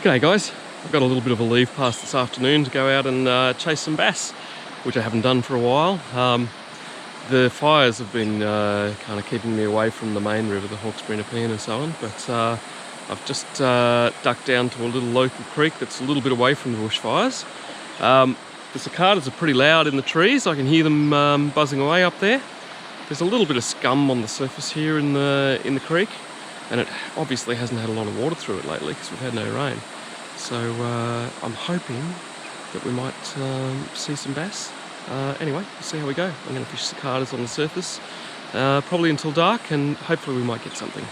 G'day guys, I've got a little bit of a leave pass this afternoon to go out and chase some bass, which I haven't done for a while. The fires have been kind of keeping me away from the main river, the Hawkesbury and so on, but I've just ducked down to a little local creek that's a little bit away from the bushfires. The cicadas are pretty loud in the trees. I can hear them buzzing away up there. There's a little bit of scum on the surface here in the creek, and it obviously hasn't had a lot of water through it lately because we've had no rain. So I'm hoping that we might see some bass. Anyway, we'll see how we go. I'm going to fish cicadas on the surface, probably until dark, and hopefully we might get something.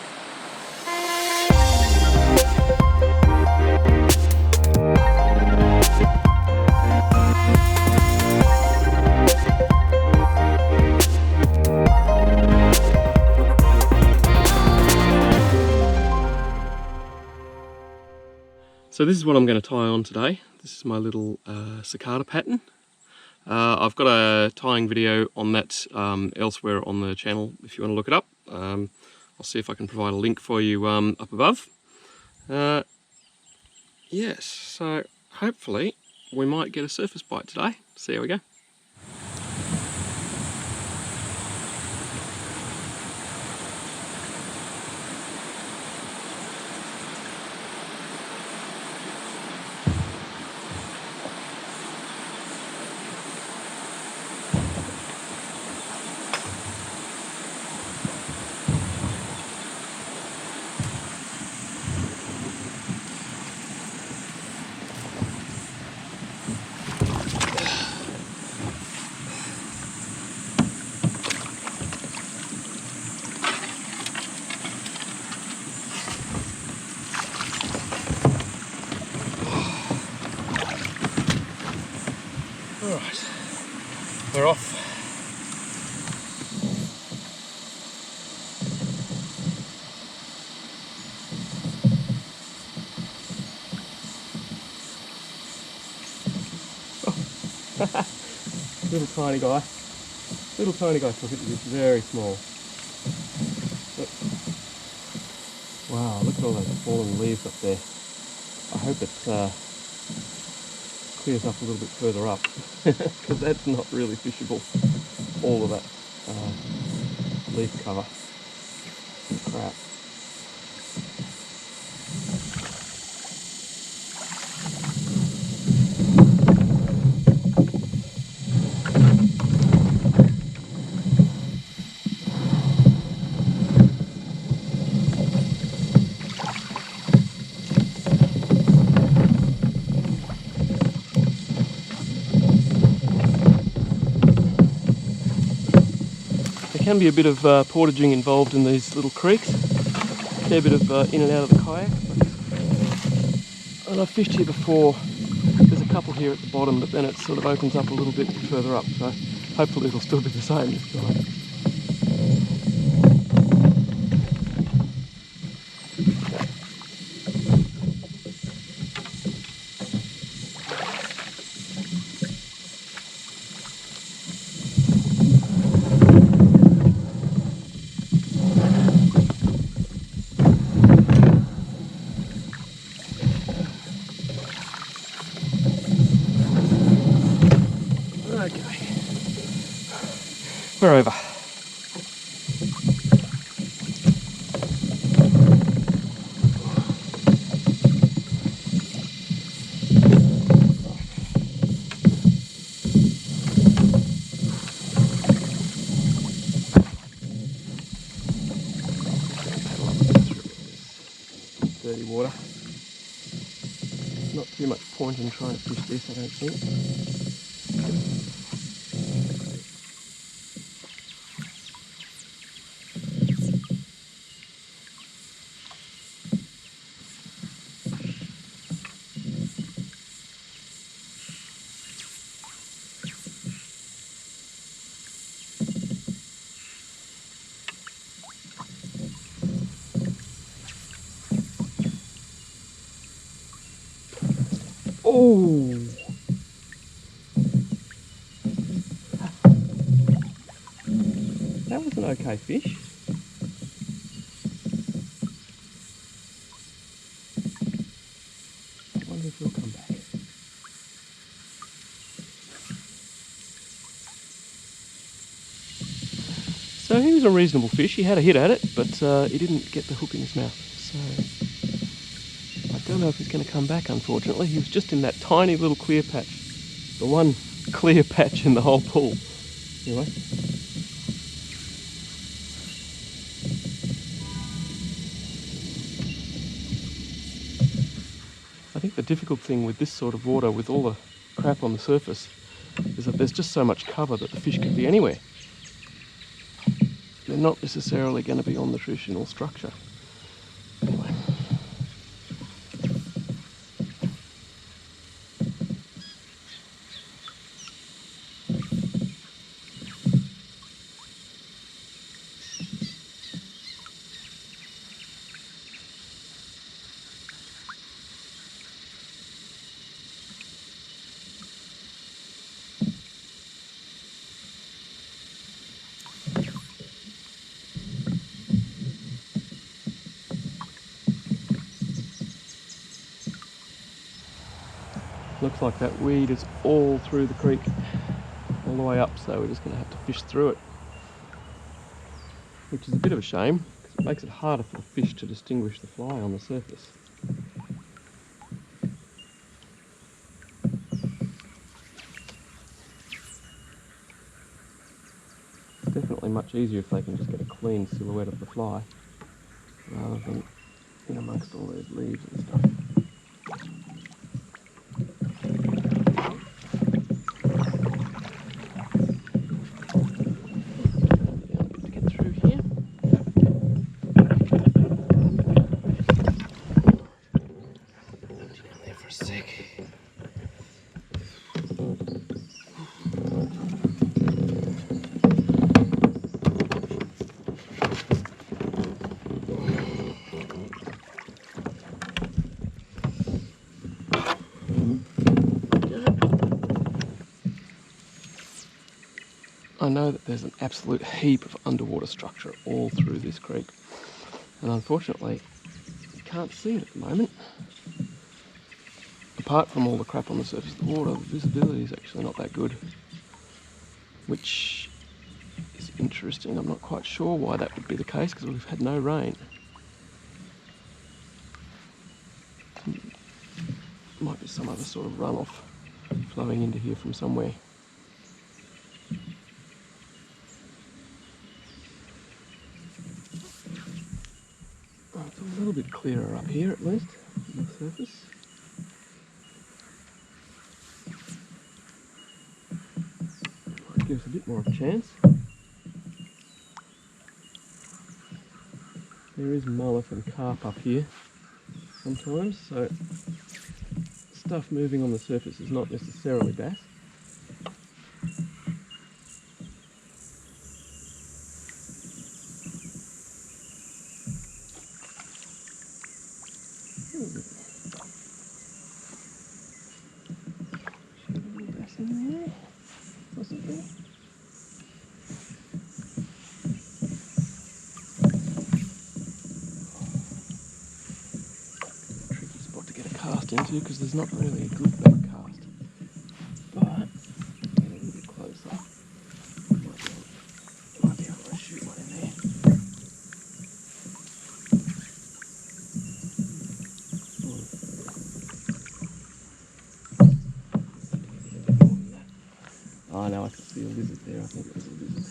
So this is what I'm going to tie on today. This is my little cicada pattern. I've got a tying video on that elsewhere on the channel if you want to look it up. I'll see if I can provide a link for you up above. Yes, so hopefully we might get a surface bite today. See how we go. Alright, we're off. Little tiny guy. Little tiny guy took it. It's very small. But, wow, look at all those fallen leaves up there. I hope it clears up a little bit further up, because that's not really fishable, all of that leaf cover. Crap. There can be a bit of portaging involved in these little creeks, a fair bit of in and out of the kayak. And I've fished here before. There's a couple here at the bottom, but then it sort of opens up a little bit further up, so hopefully it'll still be the same this time. Okay, we're over. Dirty water. Not too much point in trying to fish this, I don't think. Oh! That was an okay fish. if he'll come back. So he was a reasonable fish. He had a hit at it, but he didn't get the hook in his mouth. So I don't know if he's going to come back, unfortunately. He was just in that tiny little clear patch. The one clear patch in the whole pool. Anyway. I think the difficult thing with this sort of water, with all the crap on the surface, is that there's just so much cover that the fish can be anywhere. They're not necessarily going to be on the traditional structure. Anyway. Looks like that weed is all through the creek, all the way up, so we're just going to have to fish through it. Which is a bit of a shame, because it makes it harder for the fish to distinguish the fly on the surface. It's definitely much easier if they can just get a clean silhouette of the fly, rather than in amongst all those leaves and stuff. I know that there's an absolute heap of underwater structure all through this creek, and unfortunately you can't see it at the moment. Apart from all the crap on the surface of the water, the visibility is actually not that good, which is interesting. I'm not quite sure why that would be the case, because we've had no rain. Might be some other sort of runoff flowing into here from somewhere. It's a little bit clearer up here at least, on the surface. Might give us a bit more of a chance. There is mullet and carp up here sometimes, so stuff moving on the surface is not necessarily bass. Into, because there's not really a good back cast, but get a little bit closer, might be able to shoot one in there. Oh no, I can see a lizard there. I think it was a lizard.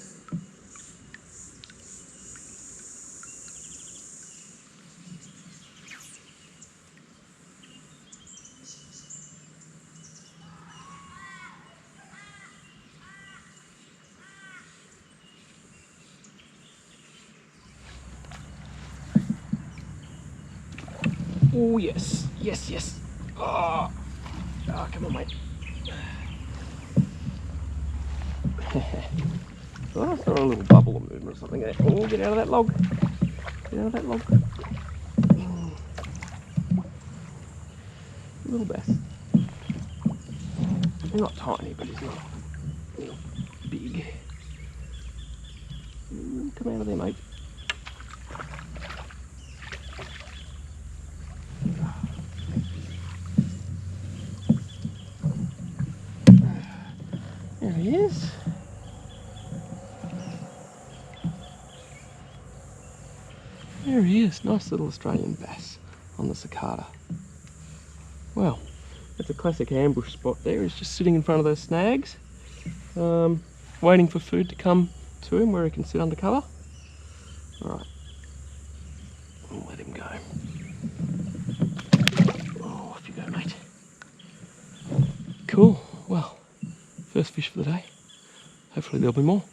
Oh yes, yes, yes. Oh, come on, mate. Oh, I saw a little bubble of movement or something there. Oh, get out of that log. Get out of that log. Little bass. He's not tiny, but he's not big. Come out of there, mate. he is. There he is, nice little Australian bass on the cicada. Well, that's a classic ambush spot there. He's just sitting in front of those snags, waiting for food to come to him where he can sit under cover. Alright, we'll let him go. Oh, off you go, mate. Cool, well, first fish for the day. Hopefully there'll be more.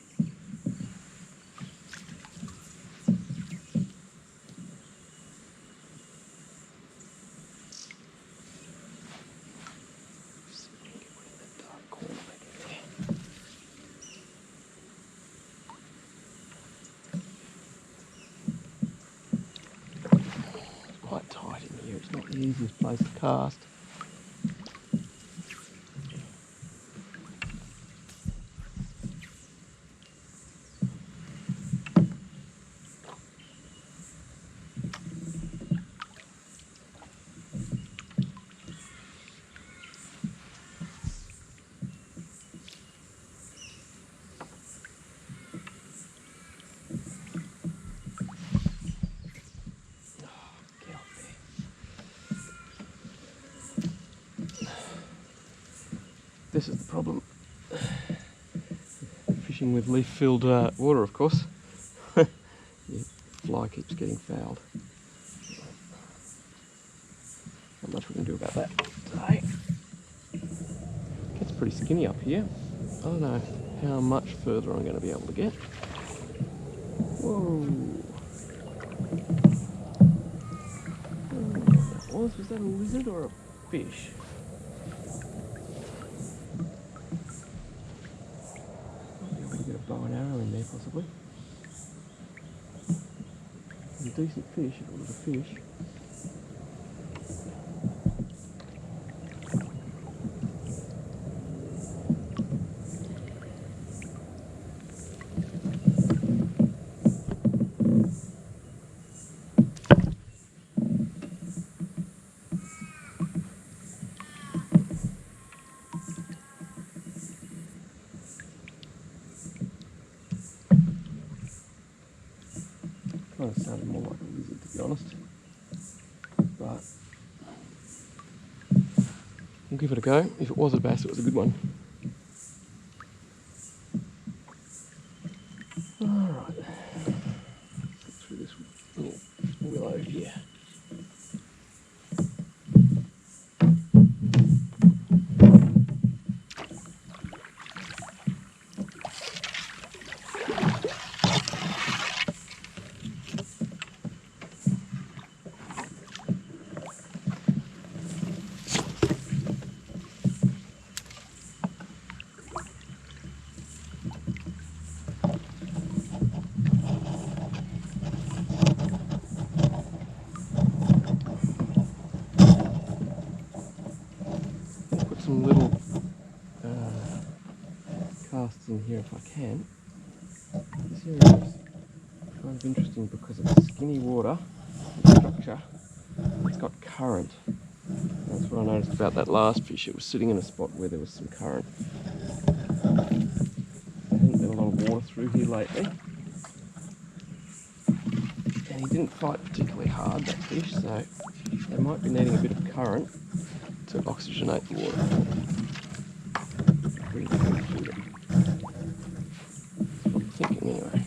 Quite tight in here, it's not the easiest place to cast. This is the problem. Fishing with leaf-filled water, of course. The fly keeps getting fouled. Not much we can do about that today. It's pretty skinny up here. I don't know how much further I'm going to be able to get. Whoa! Was that a lizard or a fish? Get a bow and arrow in there possibly. It's a decent fish if it was a fish. Kind of sounded more like a lizard, to be honest, but we'll give it a go. If it was a bass, it was a good one. Alright, let's get through this little willow here. Some little casts in here if I can. This area is kind of interesting because it's skinny water structure. It's got current. That's what I noticed about that last fish. It was sitting in a spot where there was some current. There hasn't been a lot of water through here lately. And he didn't fight particularly hard, that fish, so they might be needing a bit of current to oxygenate the water. Bring it through them. That's what I'm thinking anyway.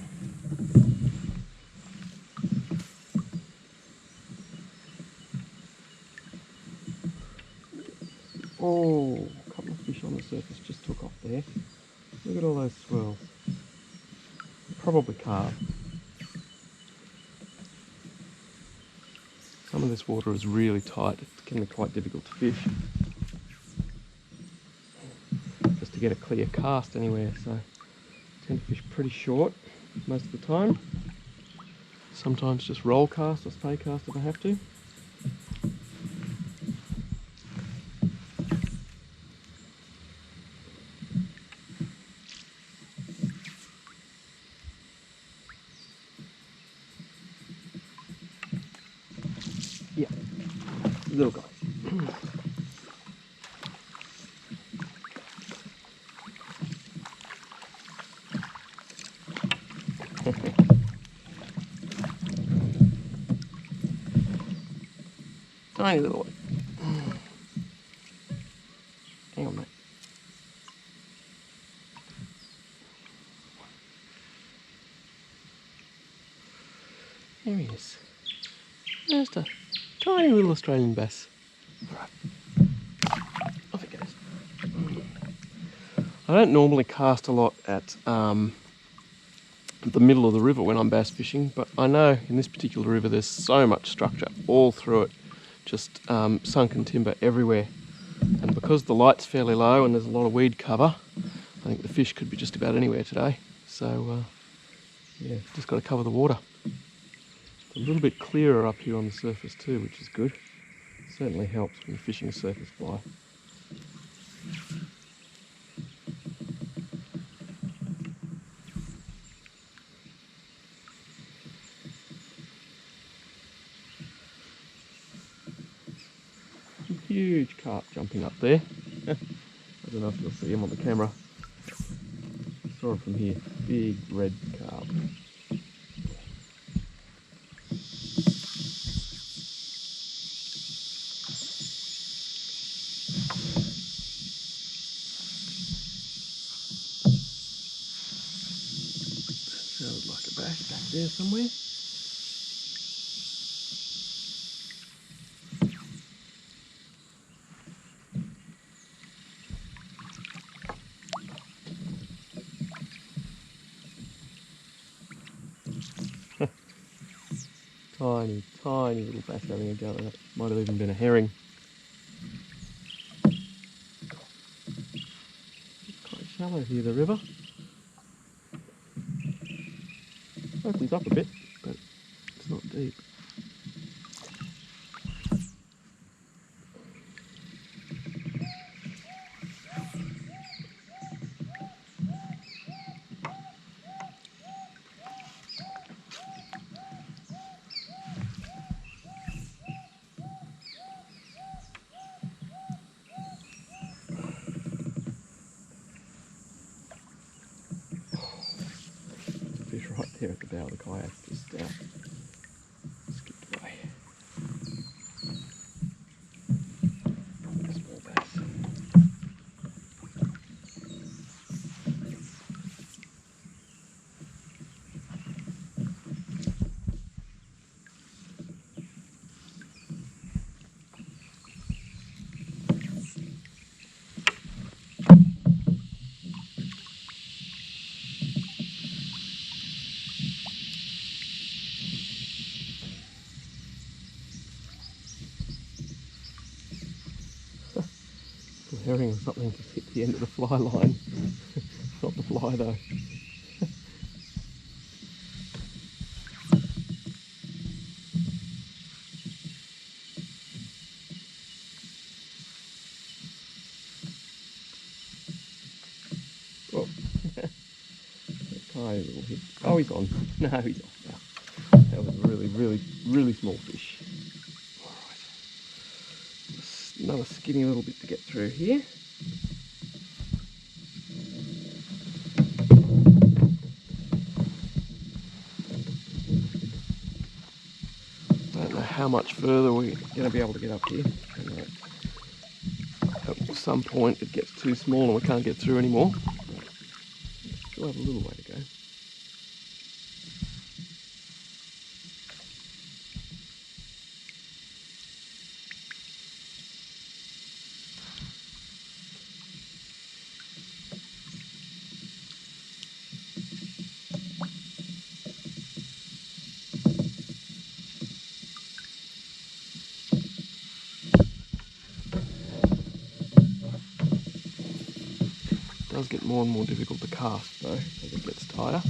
Oh, a couple of fish on the surface just took off there. Look at all those swirls. Probably carp. Some of this water is really tight. It can be quite difficult to fish. Just to get a clear cast anywhere, so I tend to fish pretty short most of the time. Sometimes just roll cast or stay cast if I have to. Yeah, little guy. Tiny little one. Hang on, mate. There he is. Just a tiny little Australian bass. Alright. Off it goes. I don't normally cast a lot at the middle of the river when I'm bass fishing, but I know in this particular river there's so much structure all through it, just sunken timber everywhere, and because the light's fairly low and there's a lot of weed cover, I think the fish could be just about anywhere today. So yeah, just got to cover the water. It's a little bit clearer up here on the surface too, which is good. Certainly helps when you're fishing a surface fly. Huge carp jumping up there. I don't know if you'll see him on the camera. I saw it from here. Big red carp. Sounds like a bass back there somewhere. Tiny, tiny little bass having a go at it. Might have even been a herring. It's quite shallow here, the river. Opens up a bit, but it's not deep. Fish right there at the bow of the kayak, just skipped away. Small bass. Herring or something just hit the end of the fly line. Not the fly though. Oh, tiny little hit. Oh, he's on. No, he's off now. That was a really small fish. Alright. Another skinny little bit to get through here. I don't know how much further we're going to be able to get up here. At some point it gets too small and we can't get through anymore. Still have a little way to go. It does get more and more difficult to cast though as it gets tighter.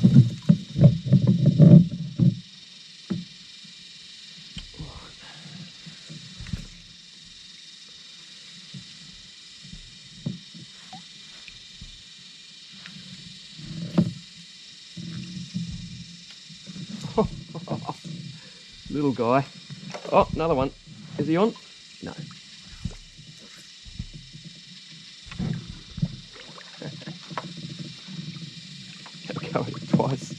Little guy. Oh, another one. Is he on? No. Go at it twice.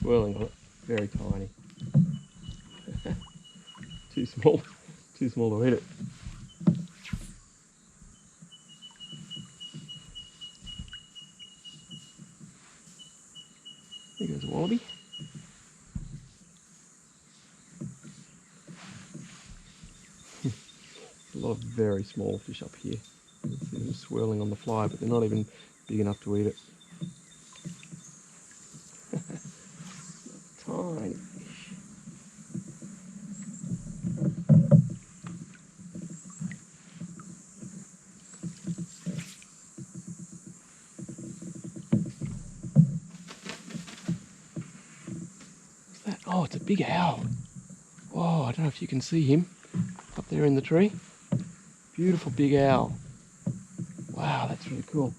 swirling on it. Very tiny. Too small to eat it. There goes a wallaby. A lot of very small fish up here. You can see them swirling on the fly, but they're not even big enough to eat it. Tiny fish. What's that? Oh, it's a big owl. Whoa, I don't know if you can see him up there in the tree. Beautiful big owl. Wow, that's really cool.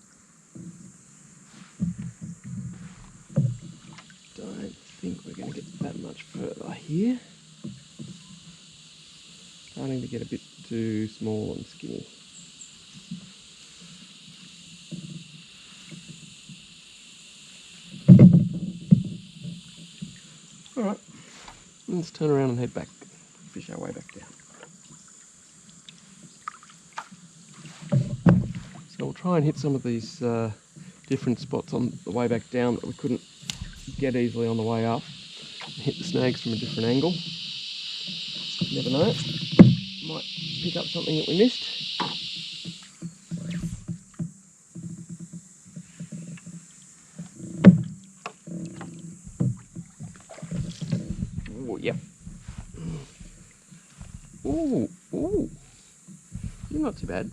Don't think we're going to get that much further here. Starting to get a bit too small and skinny. Alright, let's turn around and head back, fish our way back down. So we'll try and hit some of these different spots on the way back down that we couldn't get easily on the way up. And hit the snags from a different angle. You never know, might pick up something that we missed. Oh, yep. Ooh, ooh. You're not too bad.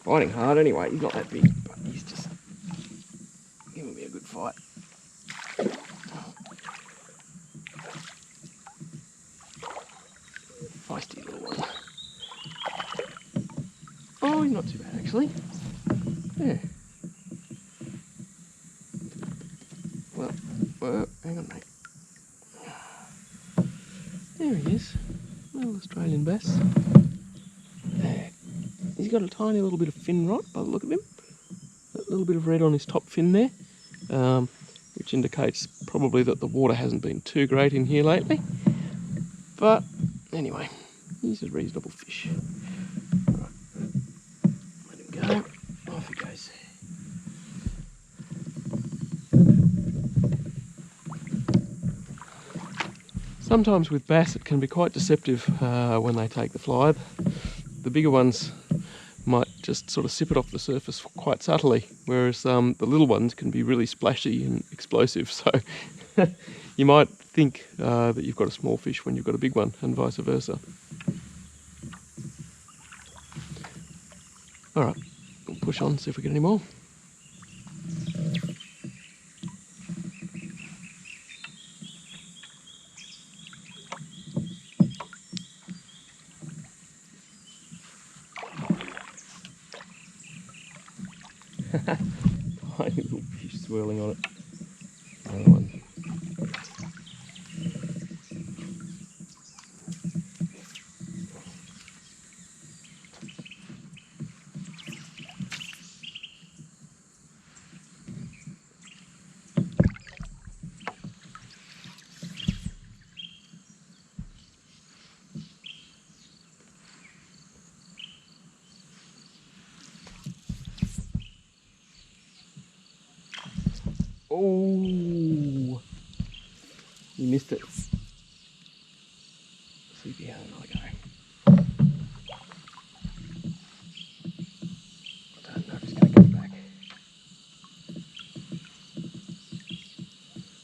Fighting hard anyway, he's not that big, but he's just giving me a good fight. Feisty little one. Oh, he's not too bad actually. Yeah. Well, hang on mate. There he is. Little Australian bass. There. He's got a tiny little bit of fin rot by the look of him. That little bit of red on his top fin there. Which indicates probably that the water hasn't been too great in here lately. But anyway, he's a reasonable fish. Right. Let him go. Off he goes. Sometimes with bass it can be quite deceptive when they take the fly. The bigger ones might just sort of sip it off the surface quite subtly, whereas the little ones can be really splashy and explosive. So you might think that you've got a small fish when you've got a big one, and vice versa. Alright, we'll push on, see if we get any more. Tiny little fish swirling on it. Another one. Oh, you missed it. See if you have another go. I don't know if he's going to come back.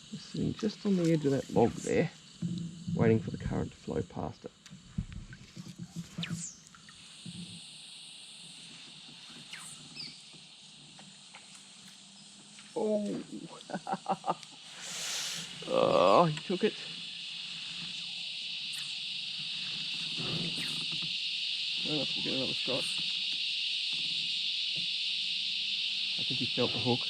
He's sitting just on the edge of that log there, waiting for the current to flow past it. Oh, oh, he took it. I don't know if we'll get another shot. I think he felt the hook.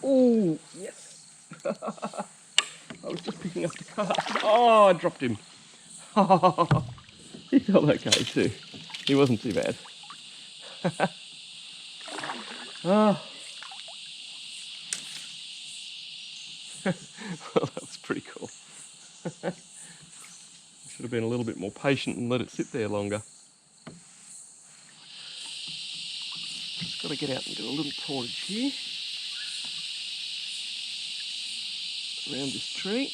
Oh, yes. I was just picking up the cast. Oh, I dropped him. He felt okay too. He wasn't too bad. Oh. Well, that was pretty cool. I should have been a little bit more patient and let it sit there longer. Just got to get out and do a little portage here. Around this tree.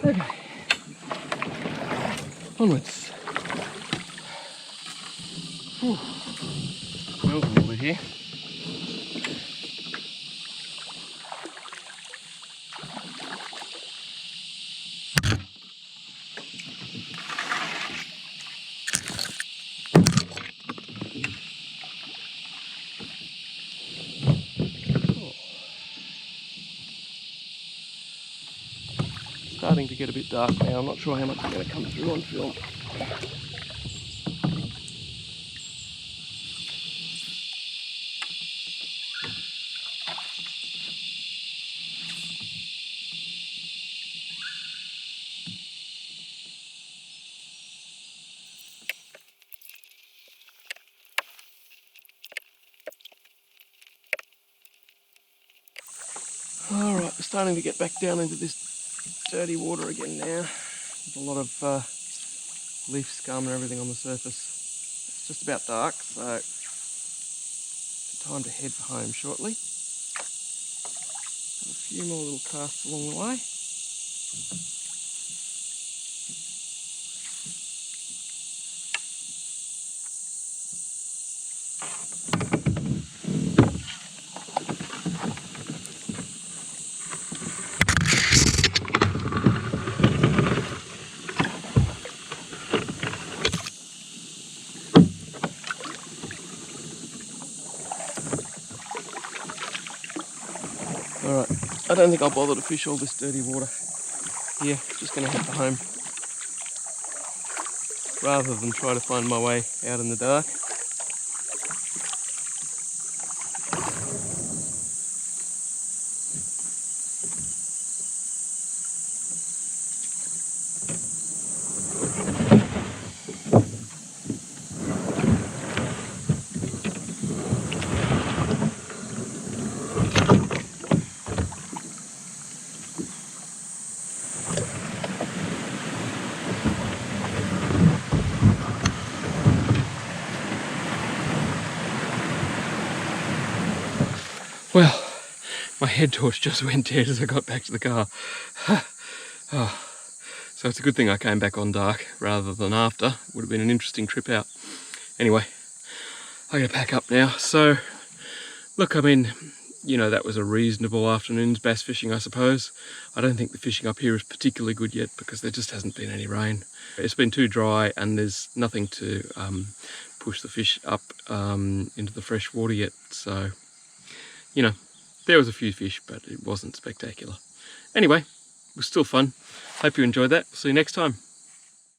Okay. Onwards. Whew. Smells a little bit here. Starting to get a bit dark now. I'm not sure how much I'm going to come through on film. Alright, we're starting to get back down into this dirty water again now. There's a lot of leaf scum and everything on the surface. It's just about dark, so it's time to head for home shortly. Have a few more little casts along the way. Alright, I don't think I'll bother to fish all this dirty water here. Just going to head for home rather than try to find my way out in the dark. Well, my head torch just went dead as I got back to the car. Oh, so it's a good thing I came back on dark rather than after. It would have been an interesting trip out. Anyway, I'm going to pack up now. So, look, I mean, you know, that was a reasonable afternoon's bass fishing, I suppose. I don't think the fishing up here is particularly good yet because there just hasn't been any rain. It's been too dry and there's nothing to push the fish up into the fresh water yet. So, you know, there was a few fish, but it wasn't spectacular. Anyway, it was still fun. Hope you enjoyed that. See you next time.